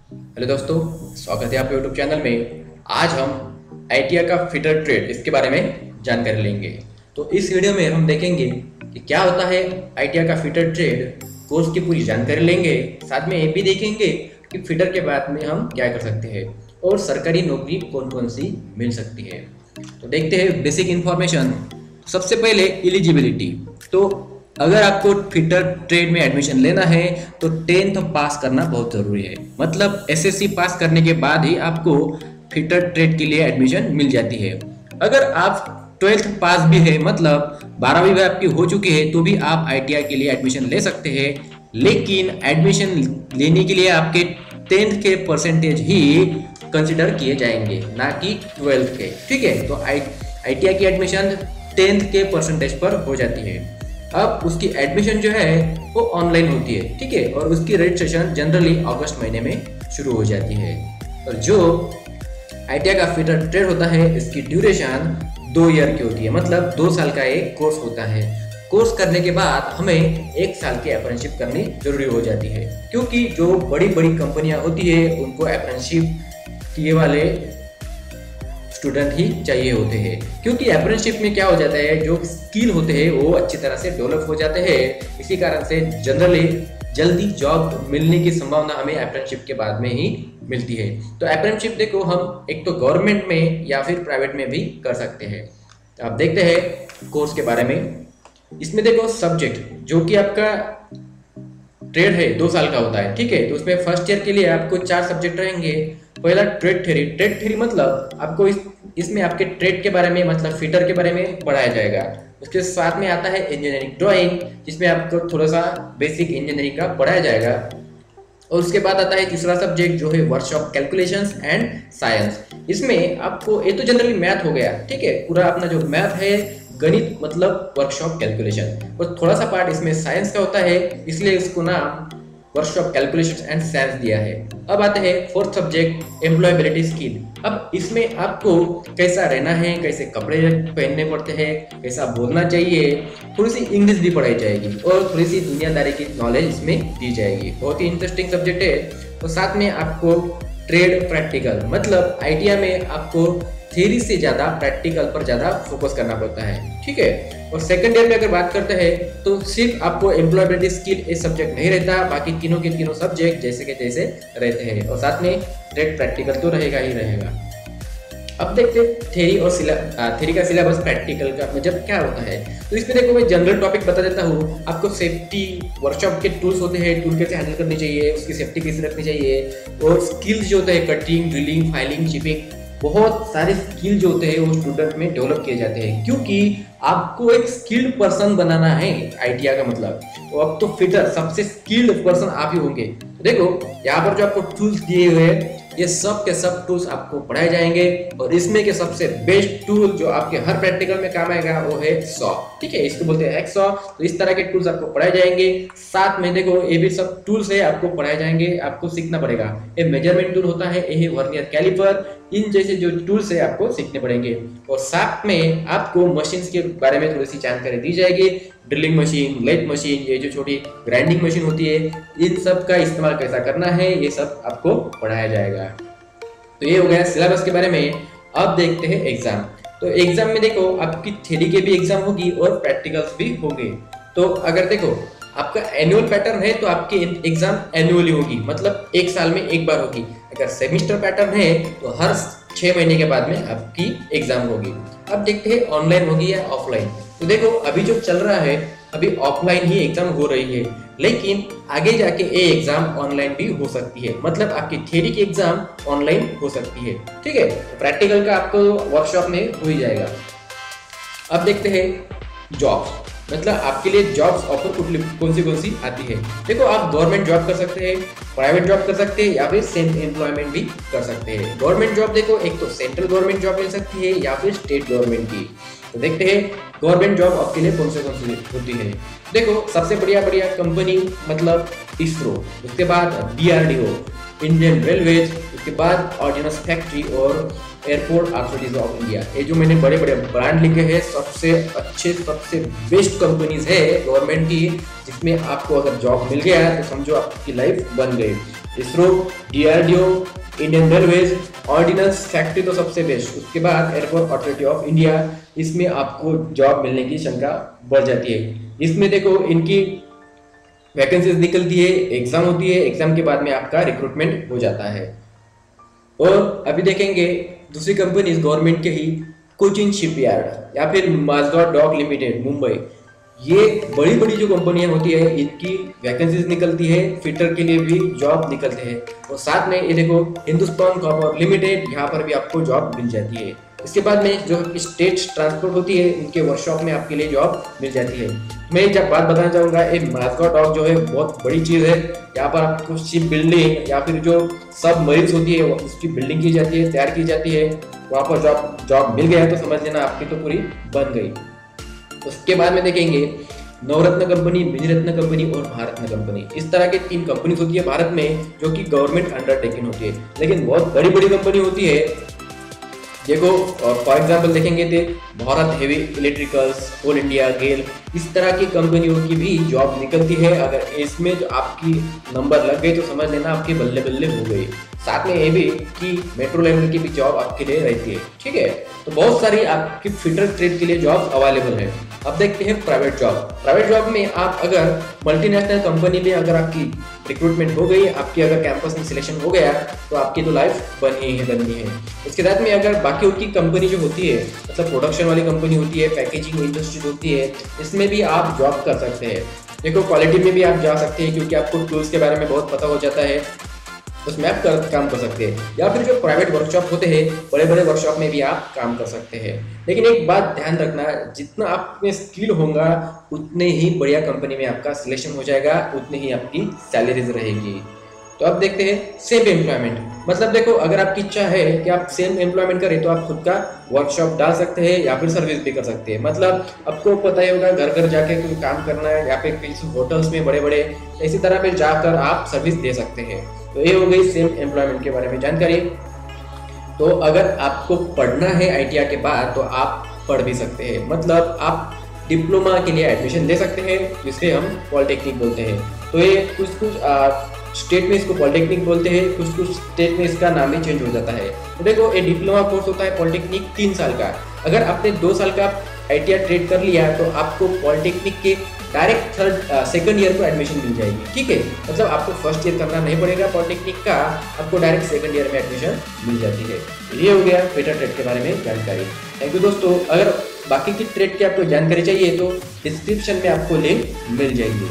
Hello दोस्तों, स्वागत है आपके यूट्यूब चैनल में। आज हम आईटीआई का फिटर ट्रेड इसके बारे में जानकारी लेंगे। तो इस वीडियो में हम देखेंगे कि क्या होता है आईटीआई का फिटर ट्रेड, कोर्स की पूरी जानकारी लेंगे। साथ में ये भी देखेंगे कि फिटर के बाद में हम क्या कर सकते हैं और सरकारी नौकरी कौन कौन सी मिल सकती है। तो देखते हैं बेसिक इन्फॉर्मेशन। सबसे पहले एलिजिबिलिटी। तो अगर आपको फिटर ट्रेड में एडमिशन लेना है तो 10th पास करना बहुत ज़रूरी है। मतलब एसएससी पास करने के बाद ही आपको फिटर ट्रेड के लिए एडमिशन मिल जाती है। अगर आप 12th पास भी है, मतलब 12वीं भी आपकी हो चुकी है, तो भी आप आईटीआई के लिए एडमिशन ले सकते हैं। लेकिन एडमिशन लेने के लिए आपके 10th के परसेंटेज ही कंसिडर किए जाएंगे, ना कि 12th के। ठीक है, तो आईटीआई की एडमिशन 10th के परसेंटेज पर हो जाती है। अब उसकी एडमिशन जो है वो ऑनलाइन होती है। ठीक है, और उसकी रजिस्ट्रेशन जनरली अगस्त महीने में शुरू हो जाती है। और जो आईटीआई का फिटर ट्रेड होता है, इसकी ड्यूरेशन 2 ईयर की होती है, मतलब 2 साल का एक कोर्स होता है। कोर्स करने के बाद हमें 1 साल की अप्रेंटिसशिप करनी जरूरी हो जाती है, क्योंकि जो बड़ी बड़ी कंपनियां होती है उनको अप्रेंटिसशिप किए वाले स्टूडेंट ही चाहिए होते हैं। क्योंकि अप्रेंटिसशिप में क्या हो जाता है, जो स्किल होते हैं वो अच्छी तरह से डेवलप हो जाते हैं। इसी कारण से जनरली जल्दी जॉब मिलने की संभावना हमें अप्रेंटिसशिप के बाद में ही मिलती है। तो अप्रेंटिसशिप देखो, हम एक तो गवर्नमेंट में या फिर प्राइवेट में भी कर सकते हैं। तो आप देखते हैं कोर्स के बारे में। इसमें देखो सब्जेक्ट जो कि आपका ट्रेड है 2 साल का होता है। ठीक है, तो उसमें फर्स्ट ईयर के लिए आपको 4 सब्जेक्ट रहेंगे। पहला ट्रेड थ्योरी। ट्रेड थ्योरी मतलब आपको इसमें आपके ट्रेड के बारे में, मतलब फिटर के बारे में पढ़ाया जाएगा। उसके साथ में आता है इंजीनियरिंग ड्राइंग, जिसमें आपको थोड़ा सा बेसिक इंजीनियरिंग का पढ़ाया जाएगा। और उसके बाद आता है तीसरा सब्जेक्ट जो है वर्कशॉप कैलकुलेशंस एंड साइंस। इसमें आपको ये तो जनरली मैथ हो गया। ठीक है, पूरा अपना जो मैथ है, गणित मतलब वर्कशॉप कैलकुलेशन, और थोड़ा सा पार्ट इसमें साइंस का होता है, इसलिए इसको नाम वर्कशॉप कैलकुलेशन एंड साइंस दिया है। अब आते हैं फोर्थ सब्जेक्ट एम्प्लॉयबिलिटी स्किल। अब इसमें आपको कैसा रहना है, कैसे कपड़े पहनने पड़ते हैं, कैसा बोलना चाहिए, थोड़ी सी इंग्लिश भी पढ़ाई जाएगी और थोड़ी सी दुनियादारी की नॉलेज इसमें दी जाएगी। बहुत ही इंटरेस्टिंग सब्जेक्ट है। तो साथ में आपको ट्रेड प्रैक्टिकल, मतलब आईटीआई में आपको थ्योरी से ज्यादा प्रैक्टिकल पर ज्यादा फोकस करना पड़ता है। ठीक है, और सेकंड ईयर में अगर बात करते हैं तो सिर्फ आपको एम्प्लॉयबिलिटी स्किल एक सब्जेक्ट नहीं रहता, बाकी तीनों के तीनों सब्जेक्ट जैसे के जैसे रहते हैं। और साथ में ट्रेड प्रैक्टिकल तो रहेगा ही रहेगा। अब देखते हैं थ्योरी का सिलेबस प्रैक्टिकल का मतलब क्या होता है। तो इसमें देखो, मैं जनरल टॉपिक बता देता हूँ आपको। सेफ्टी, वर्कशॉप के टूल्स होते हैं, टूल कैसे हैंडल करनी चाहिए, उसकी सेफ्टी कैसे रखनी चाहिए, और स्किल्स जो होते हैं कटिंग, ड्रिलिंग, फाइलिंग, शिपिंग, बहुत सारे स्किल जो होते हैं वो स्टूडेंट में डेवलप किए जाते हैं। क्योंकि आपको एक स्किल्ड पर्सन बनाना है आईटीआई का मतलब। तो अब तो फिटर सबसे स्किल्ड पर्सन आप ही होंगे। देखो यहाँ पर जो आपको टूल्स दिए हुए हैं, ये सब के सब टूल्स आपको पढ़ाए जाएंगे। और इसमें के सबसे बेस्ट टूल जो आपके हर प्रैक्टिकल में काम आएगा वो है सॉ। ठीक है, इसको बोलते हैं एक्सॉ। तो इस तरह के टूल्स आपको पढ़ाए जाएंगे। साथ में देखो ये भी सब टूल्स है, आपको पढ़ाए जाएंगे, आपको सीखना पड़ेगा। ये मेजरमेंट टूल होता है, ये वर्नियर कैलिपर, इन जैसे जो टूल्स है आपको सीखने पड़ेंगे। और साथ में आपको मशीन्स के बारे में थोड़ी सी जानकारी दी जाएगी। ड्रिलिंग मशीन, लेथ मशीन, ये जो छोटी ग्राइंडिंग मशीन होती है, इन सब का इस्तेमाल कैसा करना है, ये सब आपको पढ़ाया जाएगा। तो ये हो गया सिलेबस के बारे में। अब देखते हैं एग्जाम। तो एग्जाम में देखो आपकी थ्योरी के भी एग्जाम होगी और प्रैक्टिकल्स भी होंगे। तो अगर देखो आपका एनुअल पैटर्न है तो आपकी एग्जाम एनुअली होगी, मतलब 1 साल में एक बार होगी। अगर सेमिस्टर पैटर्न है तो हर 6 महीने के बाद में आपकी एग्जाम होगी। अब देखते हैं ऑनलाइन होगी या ऑफलाइन। तो देखो अभी जो चल रहा है, अभी ऑफलाइन ही एग्जाम हो रही है, लेकिन आगे जाके ये एग्जाम ऑनलाइन भी हो सकती है। मतलब आपकी थ्योरी की एग्जाम ऑनलाइन हो सकती है। ठीक है, प्रैक्टिकल का आपको वर्कशॉप में हो ही जाएगा। अब देखते हैं जॉब्स, मतलब आपके लिए जॉब्स ऑफर कौन सी आती है। देखो आप गवर्नमेंट जॉब कर सकते हैं, प्राइवेट जॉब कर सकते हैं, या फिर सेल्फ एम्प्लॉयमेंट भी कर सकते हैं। गवर्नमेंट जॉब देखो, एक तो सेंट्रल गवर्नमेंट जॉब मिल सकती है या फिर स्टेट गवर्नमेंट की। तो देखते हैं गवर्नमेंट जॉब आपके लिए कौन सी होती है। देखो सबसे बढ़िया कंपनी मतलब इसरो, उसके बाद डीआरडीओ, इंडियन रेलवेज, उसके बाद ऑर्डिनेंस फैक्ट्री और एयरपोर्ट अथॉरिटीज ऑफ इंडिया। ये जो मैंने बड़े बड़े ब्रांड लिखे हैं, सबसे अच्छे सबसे बेस्ट कंपनीज है गवर्नमेंट की, जिसमें आपको अगर जॉब मिल गया तो समझो आपकी लाइफ बन गई। ISRO, DRDO, Indian railways, ordnance factory तो सबसे बेस्ट, उसके बाद एयरपोर्ट अथॉरिटी ऑफ इंडिया, इसमें आपको जॉब मिलने की शंका बढ़ जाती है। इसमें देखो इनकी वैकेंसीज निकलती है, एग्जाम होती है, एग्जाम के बाद में आपका रिक्रूटमेंट हो जाता है। और अभी देखेंगे दूसरी कंपनी गवर्नमेंट के ही, कोचिन शिपयार्ड या फिर माझगांव डॉक लिमिटेड मुंबई, ये बड़ी बड़ी जो कंपनियां होती है इनकी वैकेंसीज निकलती है, फिटर के लिए भी जॉब निकलते हैं। और साथ में ये देखो हिंदुस्तान कॉपर लिमिटेड, यहाँ पर भी आपको जॉब मिल जाती है। इसके बाद में जो स्टेट ट्रांसपोर्ट होती है उनके वर्कशॉप में आपके लिए जॉब मिल जाती है। मैं जब बात बताना चाहूँगा, एक माझगांव डॉक जो है बहुत बड़ी चीज़ है। यहाँ पर आपको शिप बिल्डिंग या फिर जो सब मरीज होती है उसकी बिल्डिंग की जाती है, तैयार की जाती है। वहाँ पर जॉब मिल गया है तो समझ लेना आपकी तो पूरी बन गई। उसके बाद में देखेंगे नवरत्न कंपनी, मिनीरत्न कंपनी और भारतरत्न कंपनी, इस तरह के 3 कंपनी होती है भारत में जो कि गवर्नमेंट अंडरटेकिंग होती है, लेकिन बहुत बड़ी बड़ी कंपनी होती है। देखो फॉर एग्जांपल देखेंगे तो भारत हेवी इलेक्ट्रिकल्स, कोल इंडिया, गेल, इस तरह की कंपनियों की भी जॉब निकलती है। अगर इसमें जो आपकी नंबर लग गई तो समझ लेना आपकी बल्ले बल्ले हो गई। साथ में ये भी कि मेट्रो लेवल की भी जॉब आपके लिए रहती है, ठीक है। तो बहुत सारी आपकी फिटर ट्रेड के लिए जॉब अवेलेबल है। अब देखते हैं प्राइवेट जॉब। प्राइवेट जॉब में आप अगर मल्टीनेशनल कंपनी में अगर आपकी रिक्रूटमेंट हो गई, आपकी अगर कैंपस में सिलेक्शन हो गया तो आपकी तो लाइफ बननी है। इसके साथ में अगर बाकी उनकी कंपनी जो होती है, मतलब प्रोडक्शन वाली कंपनी होती है, पैकेजिंग इंडस्ट्री होती है, इसमें भी आप जॉब कर सकते हैं। देखो क्वालिटी में भी आप जा सकते हैं क्योंकि आपको टूल्स के बारे में बहुत पता हो जाता है, उसमें आप काम कर सकते हैं। या फिर जो प्राइवेट वर्कशॉप होते हैं, बड़े बड़े वर्कशॉप में भी आप काम कर सकते हैं। लेकिन एक बात ध्यान रखना, जितना आप में स्किल होगा उतने ही बढ़िया कंपनी में आपका सिलेक्शन हो जाएगा, उतनी ही आपकी सैलरीज रहेगी। तो अब देखते हैं सेम एम्प्लॉयमेंट। मतलब देखो अगर आपकी इच्छा है कि आप सेम एम्प्लॉयमेंट करें तो आप खुद का वर्कशॉप डाल सकते हैं या फिर सर्विस भी कर सकते हैं। मतलब आपको पता ही होगा घर घर जाके कोई काम करना है या फिर किसी होटल्स में बड़े बड़े इसी तरह पे जाकर आप सर्विस दे सकते हैं। तो ये हो गई सेम एम्प्लॉयमेंट के बारे में जानकारी। तो अगर आपको पढ़ना है ITI के बाद तो आप पढ़ भी सकते हैं, मतलब आप डिप्लोमा के लिए एडमिशन ले सकते हैं जिसे हम पॉलिटेक्निक बोलते हैं। तो ये कुछ स्टेट में इसको पॉलिटेक्निक बोलते हैं, कुछ स्टेट में इसका नाम ही चेंज हो जाता है। तो देखो ये डिप्लोमा कोर्स होता है पॉलिटेक्निक 3 साल का। अगर आपने 2 साल का ITI ट्रेड कर लिया तो आपको पॉलिटेक्निक के डायरेक्ट सेकंड ईयर को एडमिशन मिल जाएगी, ठीक है। मतलब आपको फर्स्ट ईयर करना नहीं पड़ेगा पॉलिटेक्निक का, आपको डायरेक्ट सेकंड ईयर में एडमिशन मिल जाती है। ये हो गया फिटर ट्रेड के बारे में जानकारी। थैंक यू दोस्तों। अगर बाकी की ट्रेड की आपको जानकारी चाहिए तो डिस्क्रिप्शन में आपको लिंक मिल जाएगी।